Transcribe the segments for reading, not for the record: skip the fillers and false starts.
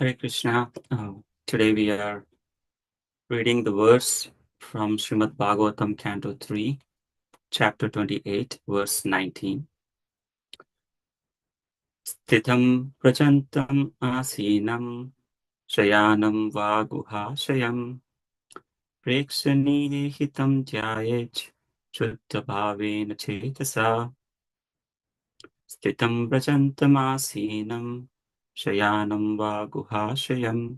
Hare Krishna. Today we are reading the verse from Srimad Bhagavatam, Canto 3, Chapter 28, verse 19. Sthitam prajantam asinam shayanam va guhashayam prekshaniye hitam dhyayech chuddha bhavena chetasa. Sthitam prajantam asinam shayanam va guhashayam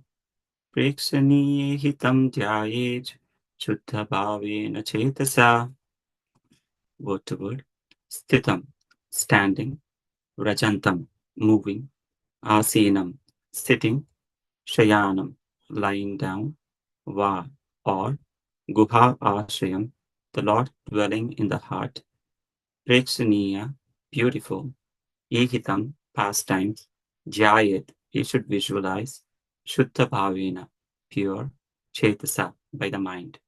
Prekshaniye hitam dhyayej Shuddha bhavena chetasa. Word to word. Sthitam, standing. Rajantam, moving. Asinam, sitting. Shayanam, lying down. Va, or. Guha ashayam, the Lord dwelling in the heart. Prekshaniya, beautiful. Ihitam, pastimes. Jayet, you should visualize. Shuddha bhavena, pure. Chetasa, by the mind.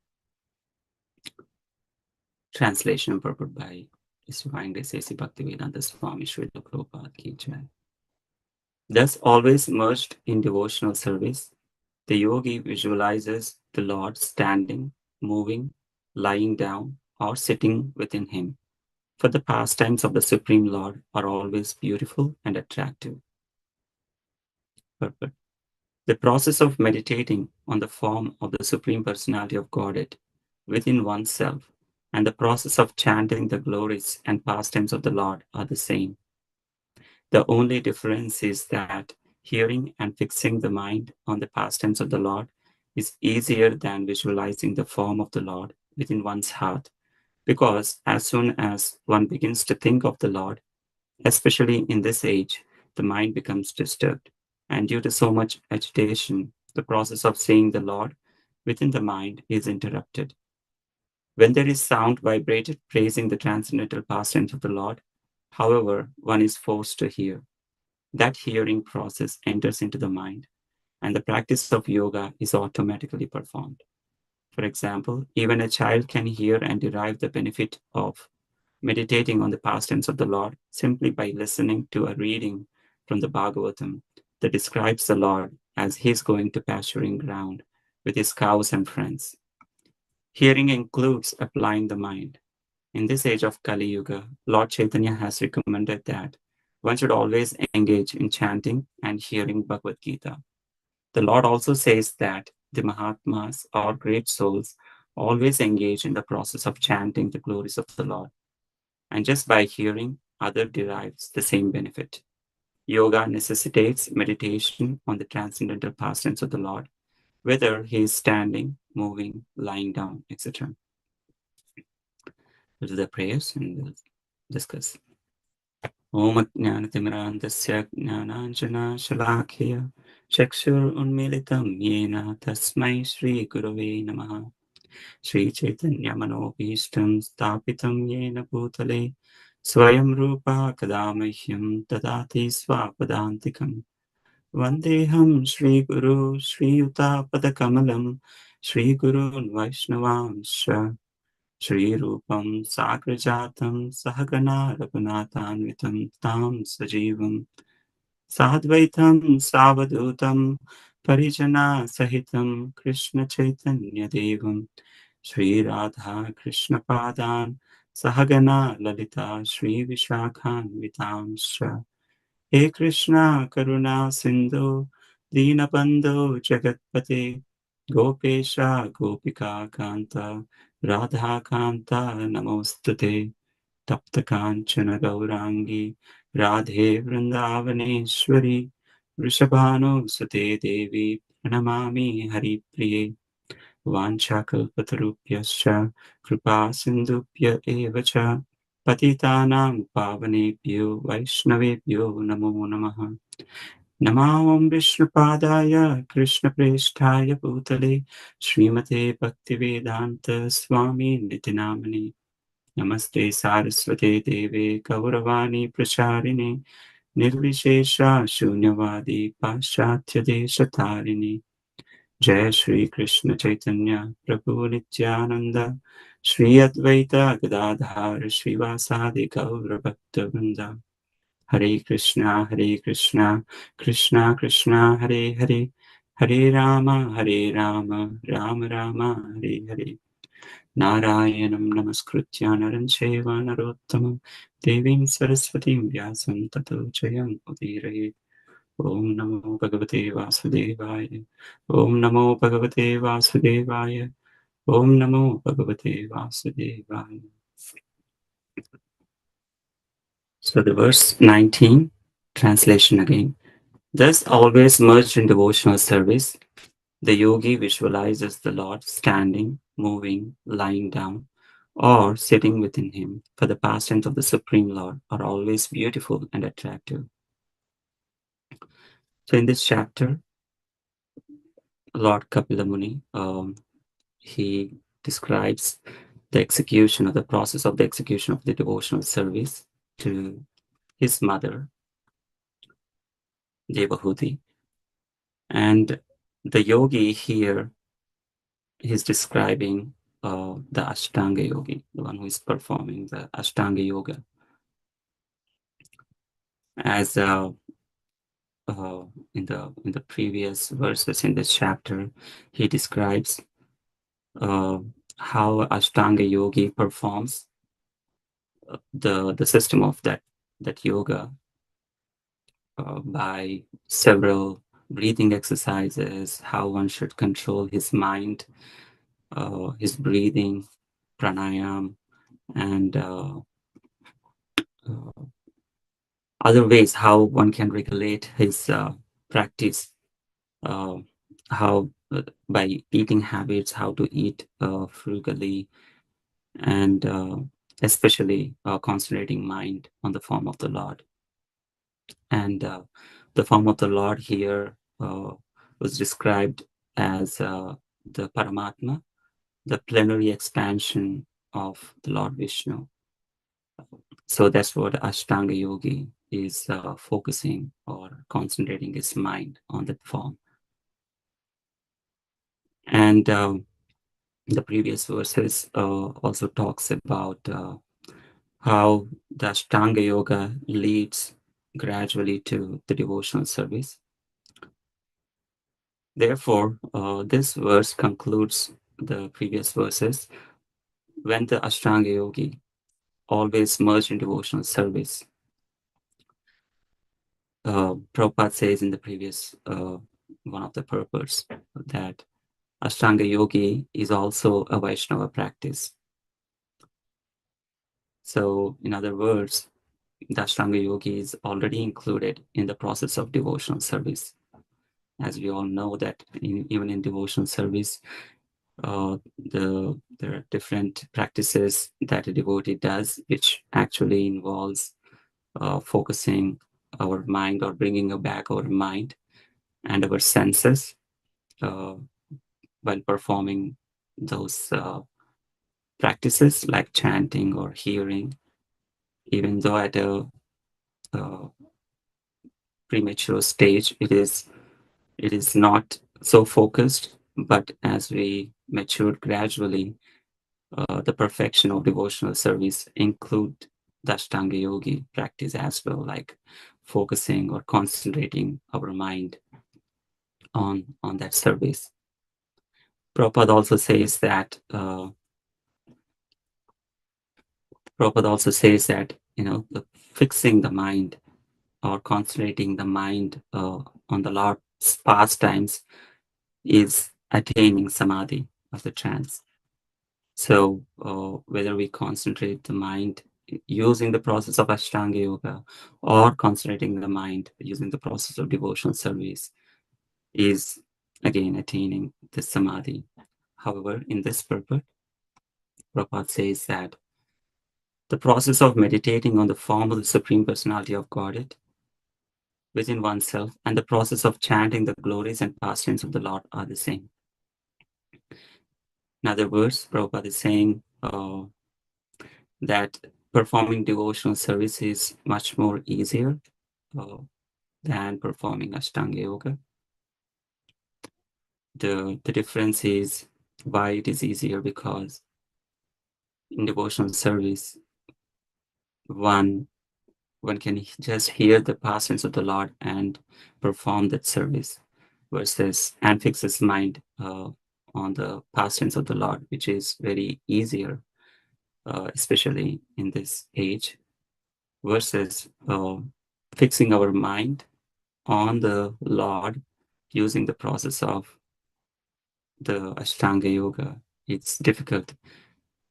Translation purport by His Divine Grace A.C. Bhaktivedanta Swami Srila Prabhupada Ki Jai. Thus, always immersed in devotional service, the yogi visualizes the Lord standing, moving, lying down, or sitting within him. For the pastimes of the Supreme Lord are always beautiful and attractive. Purport. The process of meditating on the form of the Supreme Personality of Godhead within oneself and the process of chanting the glories and pastimes of the Lord are the same. The only difference is that hearing and fixing the mind on the pastimes of the Lord is easier than visualizing the form of the Lord within one's heart, because as soon as one begins to think of the Lord, especially in this age, the mind becomes disturbed. And due to so much agitation, the process of seeing the Lord within the mind is interrupted. When there is sound vibrated praising the transcendental pastimes of the Lord, however, one is forced to hear. That hearing process enters into the mind, and the practice of yoga is automatically performed. For example, even a child can hear and derive the benefit of meditating on the pastimes of the Lord simply by listening to a reading from the Bhagavatam that describes the Lord as he is going to pasturing ground with his cows and friends. Hearing includes applying the mind. In this age of Kali Yuga, Lord Chaitanya has recommended that one should always engage in chanting and hearing Bhagavad Gita. The Lord also says that the Mahatmas or great souls always engage in the process of chanting the glories of the Lord. And just by hearing, other derives the same benefit. Yoga necessitates meditation on the transcendental pastimes of the Lord, whether he is standing, moving, lying down, etc. These are the prayers, and we'll discuss. Om Jnanatimirandasya Jnananjana Shalakya Chakshur Unmilitam Yena Tasmai Shri Gurave Namaha Shri Chaitanya Manobhishtam Stapitam Yena Bhutale Swayam Rupa Kadamahyam Tadati Swapadantikam Vandeham Shri Guru Shri Yuta Padakamalam Shri Gurun Vaishnavamsha Shri Rupam Sagrajatam Sahagana Raghunathanvitam Tam Sajivam Sadvaitam Savadutam Parijana Sahitam Krishna Chaitanya Devam Shri Radha Krishna Padan Sahagana Lalita Shri Vishakhan Vitamsha He Krishna Karuna Sindhu Dinabandhu Jagatpate Gopesha Gopika Kanta Radha Kanta Namostute Tapta Kanchana Gaurangi Radhe Vrindavaneshwari Vrishabhanu Sute Devi Pranamami Hari Priye Vanchakalpatarupyascha Kripa Sindhupya Evacha Patitanam Pavanebhyo Vaishnavebhyo Namo Namaha Namam Vishnupadaya Krishna Presthaya Bhutale Srimate Bhaktivedanta Swami Nitinamani Namaste Saraswate Deve Kauravani Pracharine Nirvishesha Shunyavadi Paschatya Deshatarine Jai Shri Krishna Chaitanya Prabhu Nityananda Shri Advaita Gadadhar Shri Vasadi Gaura Bhakta Vrinda Hare Krishna, Krishna Krishna, Hare Hare, Hare Rama, Rama Rama, Hare Hare. Narayanam namaskritya naram chaiva narottamam devim saraswatim vyasam tato jayam udiraye. Om Namo Bhagavate Vasudevaya. Om Namo Bhagavate Vasudevaya. Om Namo Bhagavate Vasudevaya. So the verse 19, translation again. Thus always merged in devotional service, the yogi visualizes the Lord standing, moving, lying down, or sitting within him, for the pastimes of the Supreme Lord are always beautiful and attractive. So in this chapter, Lord Kapila Muni, he describes the execution of the process of the execution of the devotional service to his mother, Devahuti. And the yogi here is describing the Ashtanga yogi, the one who is performing the Ashtanga yoga. As in the previous verses in this chapter, he describes how Ashtanga yogi performs the system of that yoga by several breathing exercises, how one should control his mind, his breathing, pranayam, and other ways how one can regulate his practice, uh, how by eating habits, how to eat frugally, and especially concentrating mind on the form of the Lord. And the form of the Lord here was described as the Paramatma, the plenary expansion of the Lord Vishnu. So that's what Ashtanga Yogi is focusing or concentrating his mind on that form. And the previous verses also talks about how the Ashtanga Yoga leads gradually to the devotional service. Therefore, this verse concludes the previous verses. When the Ashtanga Yogi always merged in devotional service, Prabhupada says in the previous one of the purports that Ashtanga Yogi is also a Vaishnava practice. So, in other words, the Ashtanga Yogi is already included in the process of devotional service. As we all know that even in devotional service, there are different practices that a devotee does, which actually involves focusing our mind or bringing back our mind and our senses while performing those practices like chanting or hearing, even though at a premature stage it is not so focused, but as we mature gradually, the perfection of devotional service include the Ashtanga Yogi practice as well, like focusing or concentrating our mind on that service. Prabhupada also says that fixing the mind or concentrating the mind on the Lord's pastimes is attaining samadhi of the trance. So whether we concentrate the mind using the process of Ashtanga Yoga or concentrating the mind using the process of devotional service is again attaining the samadhi. However, in this purport, Prabhupada says that the process of meditating on the form of the Supreme Personality of Godhead within oneself and the process of chanting the glories and pastimes of the Lord are the same. In other words, Prabhupada is saying that performing devotional service is much more easier than performing Ashtanga Yoga. The difference is why it is easier, because in devotional service, one one can just hear the past tense of the Lord and perform that service, versus and fix his mind on the past tense of the Lord, which is very easier, especially in this age, versus fixing our mind on the Lord using the process of the Ashtanga Yoga. It's difficult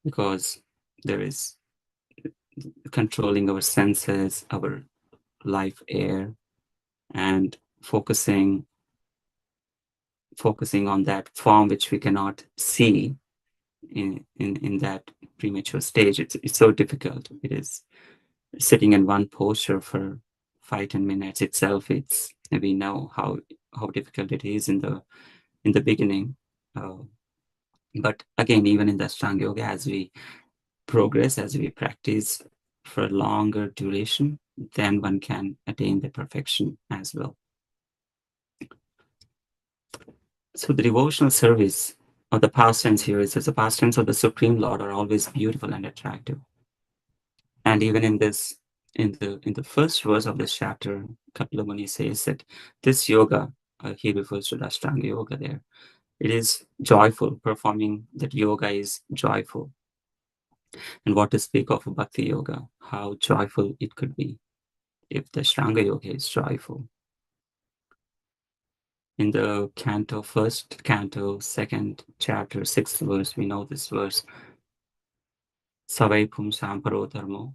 because there is controlling our senses, our life air, and focusing on that form which we cannot see in that premature stage. It's so difficult. It is sitting in one posture for 5-10 minutes itself. It's we know how difficult it is in the beginning. But again, even in the Ashtanga Yoga, as we progress, as we practice for a longer duration, then one can attain the perfection as well. So the devotional service of the pastimes here is as the pastimes of the Supreme Lord are always beautiful and attractive. And even in the first verse of this chapter, Kapila Muni says that this yoga, he refers to the Ashtanga Yoga there, it is joyful. Performing that yoga is joyful. And what to speak of Bhakti Yoga, how joyful it could be if the Ashtanga Yoga is joyful. In the first canto, second chapter, sixth verse, we know this verse, Savai Pumsam Paro Dharmo,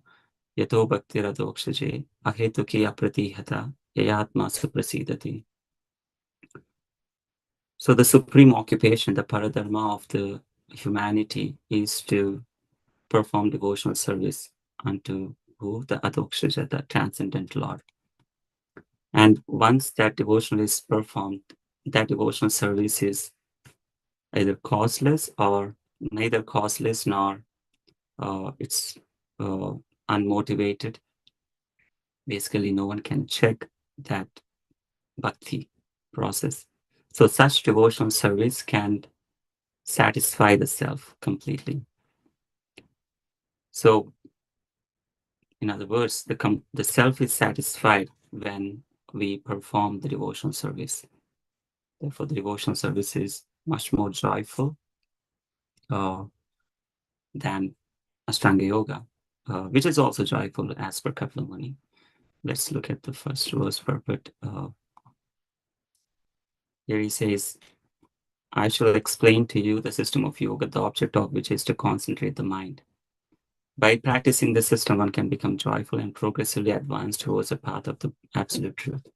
Yato Bhaktiradoksaje, Ahetuki Apratihata, Yayatma Suprasidati. So the supreme occupation, the paradharma of the humanity is to perform devotional service unto who? The Adokshaja, the transcendent Lord. And once that devotional is performed, that devotional service is either costless or neither costless nor it's uh, unmotivated. Basically, no one can check that bhakti process. So such devotional service can satisfy the self completely. So, in other words, the self is satisfied when we perform the devotional service. Therefore, the devotional service is much more joyful than Ashtanga Yoga, which is also joyful as per Kapila Muni. Let's look at the first verse purport. Here he says, I shall explain to you the system of yoga, the object of which is to concentrate the mind. By practicing the system, one can become joyful and progressively advance towards the path of the absolute truth.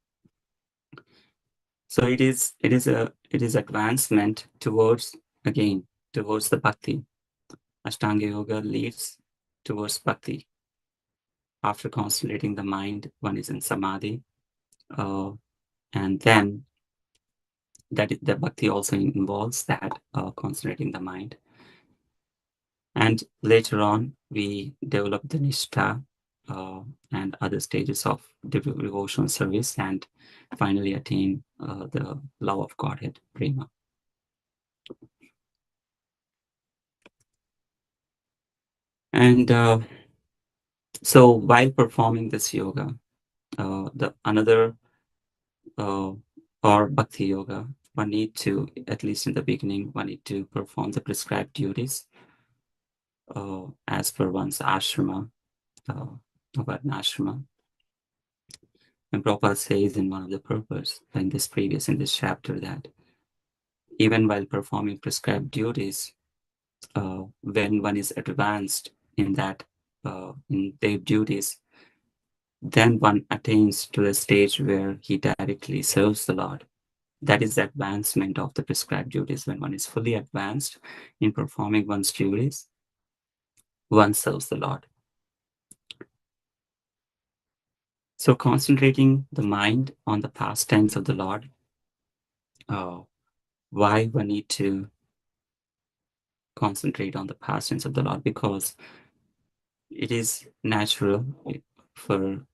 So it is advancement towards the bhakti. Ashtanga Yoga leads towards bhakti. After concentrating the mind, one is in samadhi, and then the bhakti also involves that concentrating the mind. And later on, we develop the nishtha and other stages of devotional service, and finally attain the love of Godhead, prema. And so while performing this yoga, the another or bhakti yoga, one need to, at least in the beginning, one need to perform the prescribed duties as per one's ashrama, about an ashrama. And Prabhupada says in one of the purpose in this chapter that even while performing prescribed duties, when one is advanced in that in their duties, then one attains to the stage where he directly serves the Lord. That is the advancement of the prescribed duties. When one is fully advanced in performing one's duties, one serves the Lord. So concentrating the mind on the pastimes of the Lord, why one need to concentrate on the pastimes of the Lord? Because it is natural for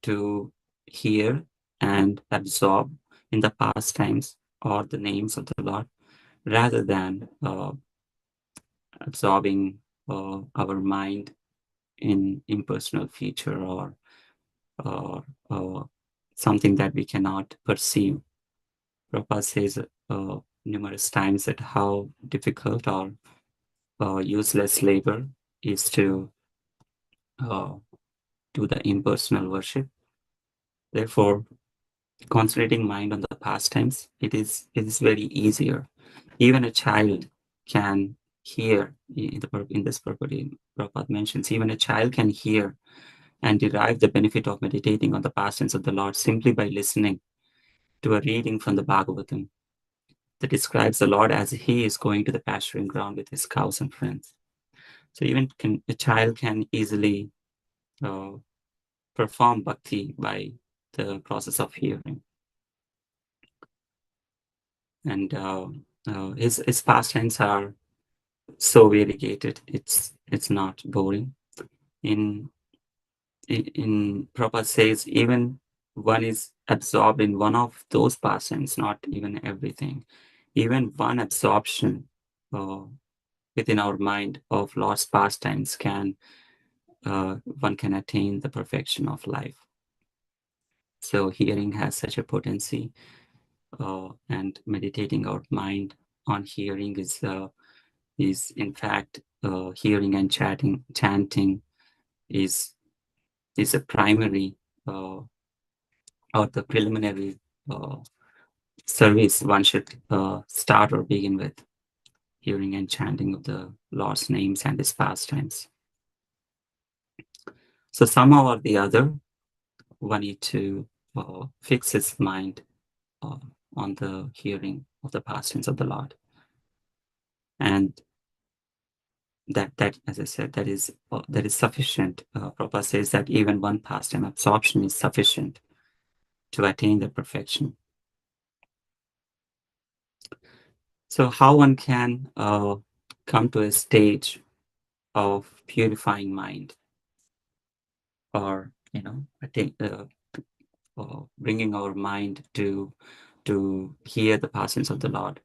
to hear and absorb in the pastimes or the names of the Lord, rather than absorbing our mind in impersonal feature or or something that we cannot perceive. Prabhupada says numerous times that how difficult or useless labor is to uh, do the impersonal worship. Therefore, concentrating mind on the pastimes, it is very easier. Even a child can hear in this purport. Prabhupada mentions even a child can hear and derive the benefit of meditating on the pastimes of the Lord simply by listening to a reading from the Bhagavatam that describes the Lord as he is going to the pasturing ground with his cows and friends. So even a child can easily uh, perform bhakti by the process of hearing. And his pastimes are so variegated. It's not boring. In Prabhupada says even one is absorbed in one of those pastimes, not even everything. Even one absorption uh, within our mind of lost pastimes can one can attain the perfection of life. So hearing has such a potency, and meditating our mind on hearing is in fact hearing and chanting is a primary or the preliminary service one should start or begin with, hearing and chanting of the Lord's names and his pastimes. So somehow or the other, one need to fix his mind uh, on the hearing of the pastimes of the Lord. And that as I said, that is sufficient. Prabhupada says that even one pastime absorption is sufficient to attain the perfection. So how one can come to a stage of purifying mind, or attain, bringing our mind to hear the pastimes of the Lord.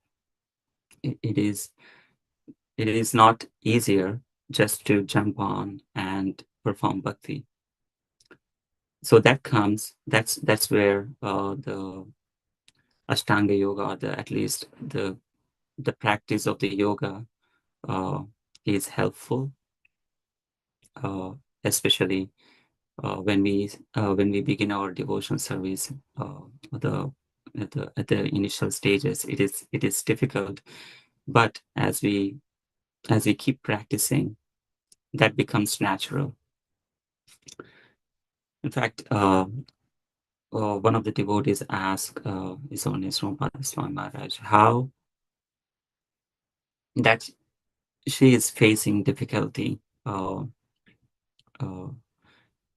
It is not easier just to jump on and perform bhakti. So that's where the Ashtanga yoga, or at least the practice of the yoga uh, is helpful, uh, especially when we begin our devotion service. The at the initial stages, it is difficult, but as we keep practicing, that becomes natural. In fact, one of the devotees asked His Holiness Srimad Swami Maharaj how that she is facing difficulty uh,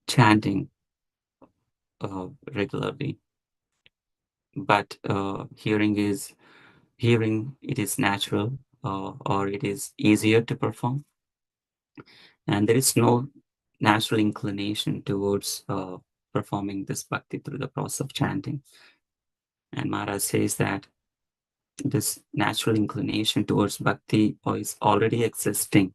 chanting regularly, but hearing it is natural, or it is easier to perform, and there is no natural inclination towards performing this bhakti through the process of chanting. And Maharaj says that this natural inclination towards bhakti is already existing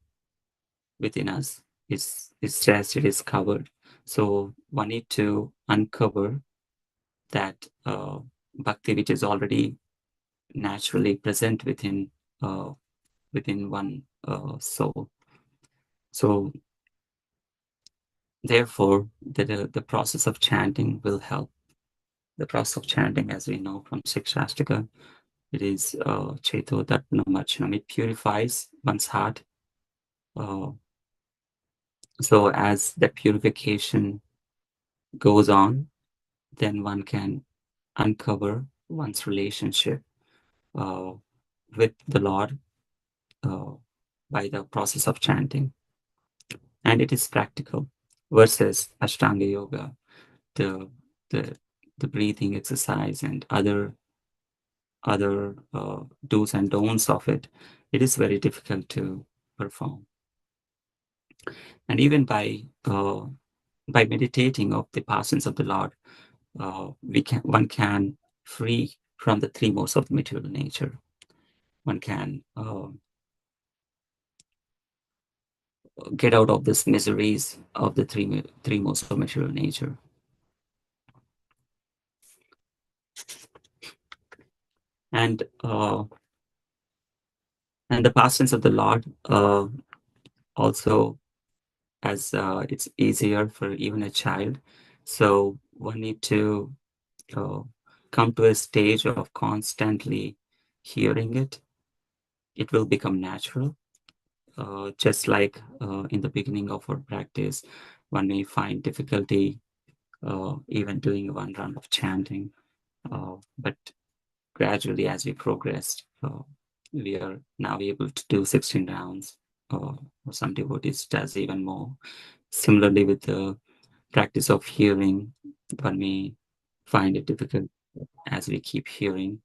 within us. It's just it is covered. So one need to uncover that bhakti which is already naturally present uh, within one soul. So therefore, the process of chanting will help. The process of chanting, as we know from Sikshastika, it is Cheto Darpanam Archanam. It purifies one's heart. So as that purification goes on, then one can uncover one's relationship uh, with the Lord uh, by the process of chanting. And it is practical versus Ashtanga Yoga, the the the breathing exercise and other do's and don'ts of it. It is very difficult to perform. And even by meditating of the pastimes of the Lord, one can free from the three modes of material nature. One can get out of these miseries of the three modes of material nature. And and the past tense of the Lord also, as it's easier for even a child. So one need to uh, come to a stage of constantly hearing it. It will become natural. Just like in the beginning of our practice, one may find difficulty even doing one round of chanting. But gradually, as we progressed, we are now able to do 16 rounds, or some devotees does even more. Similarly, with the practice of hearing, one may find it difficult as we keep hearing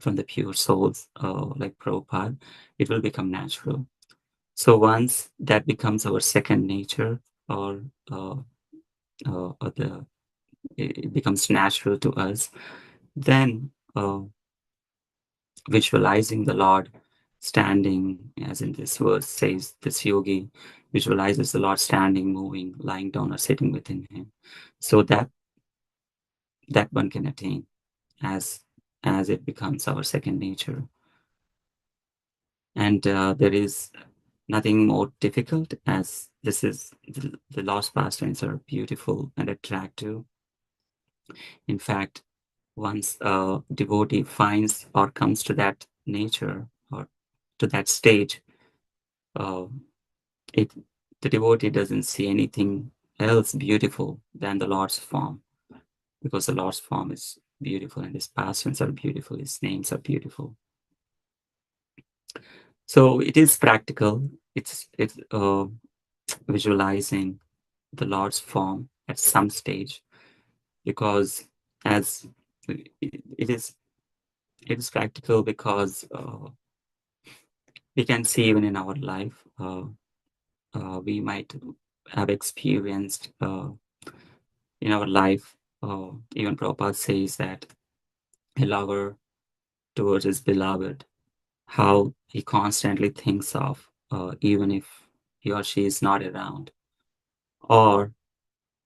from the pure souls, like Prabhupada, it will become natural. So once that becomes our second nature, or uh, or it becomes natural to us, then visualizing the Lord standing, as in this verse says, this yogi visualizes the Lord standing, moving, lying down, or sitting within him. So that one can attain as it becomes our second nature. And there is nothing more difficult, as this is the Lord's pastimes are beautiful and attractive. In fact, once a devotee finds or comes to that nature or to that stage, uh, it the devotee doesn't see anything else beautiful than the Lord's form, because the Lord's form is beautiful and his pastimes are beautiful, his names are beautiful. So it is practical. It's visualizing the Lord's form at some stage, because as it is it is practical, because we can see even in our life, we might have experienced in our life. Even Prabhupada says that a lover towards his beloved, how he constantly thinks of, even if he or she is not around, or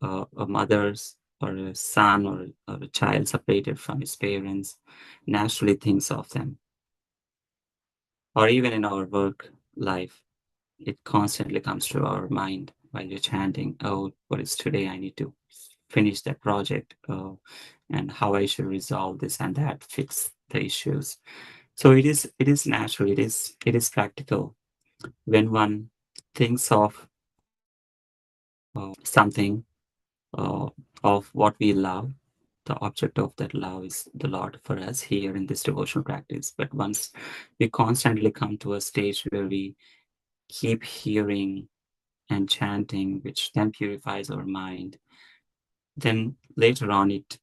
a mother's or a son, or a child separated from his parents, naturally thinks of them. Or even in our work life, it constantly comes to our mind while you're chanting, oh, what is today? I need to finish that project, and how I should resolve this and that, fix the issues. So it is natural, it is practical. When one thinks of something, uh, of what we love, the object of that love is the Lord for us here in this devotional practice. But once we constantly come to a stage where we keep hearing and chanting, which then purifies our mind, then later on it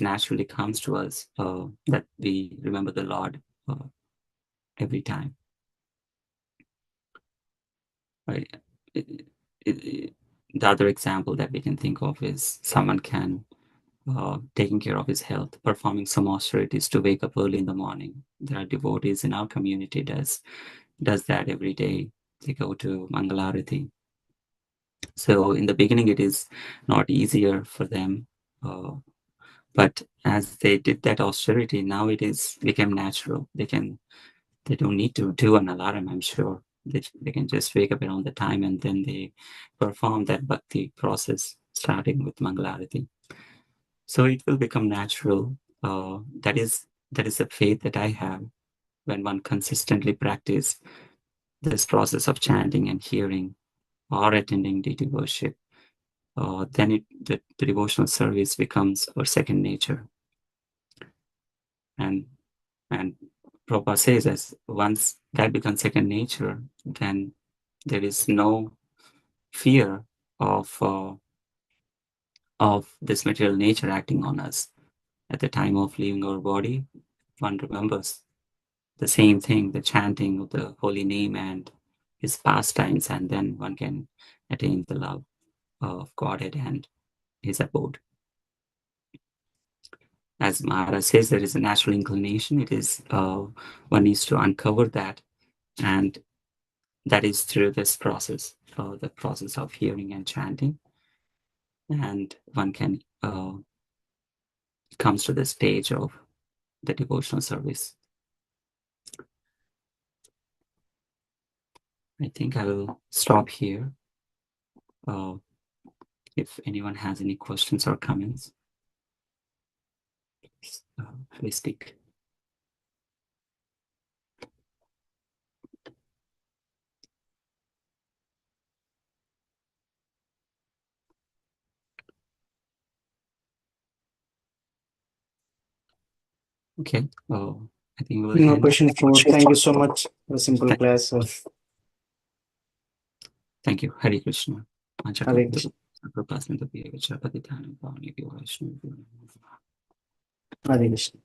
naturally comes to us, that we remember the Lord uh, every time. Right? It- the other example that we can think of is someone can taking care of his health, performing some austerities to wake up early in the morning. There are devotees in our community does that every day. They go to Mangalarati. So in the beginning, it is not easier for them, uh, but as they did that austerity, now it is became natural. They don't need to do an alarm. I'm sure they can just wake up around the time, and then they perform that bhakti process, starting with Mangalarati. So it will become natural. That is a faith that I have. When one consistently practice this process of chanting and hearing or attending deity worship, then the devotional service becomes our second nature. And and Prabhupada says, as once that becomes second nature, then there is no fear of this material nature acting on us. At the time of leaving our body, one remembers the same thing, the chanting of the holy name and his pastimes, and then one can attain the love of Godhead and his abode. As Maharaj says, there is a natural inclination. It is one needs to uncover that, and that is through this process, the process of hearing and chanting, and one can comes to the stage of the devotional service. I think I will stop here. If anyone has any questions or comments, please speak. Okay. I think we'll No end. questions, Prabhu. Thank you so much for a simple class. Thank you. Hare Krishna. Hare Krishna. Hare Krishna.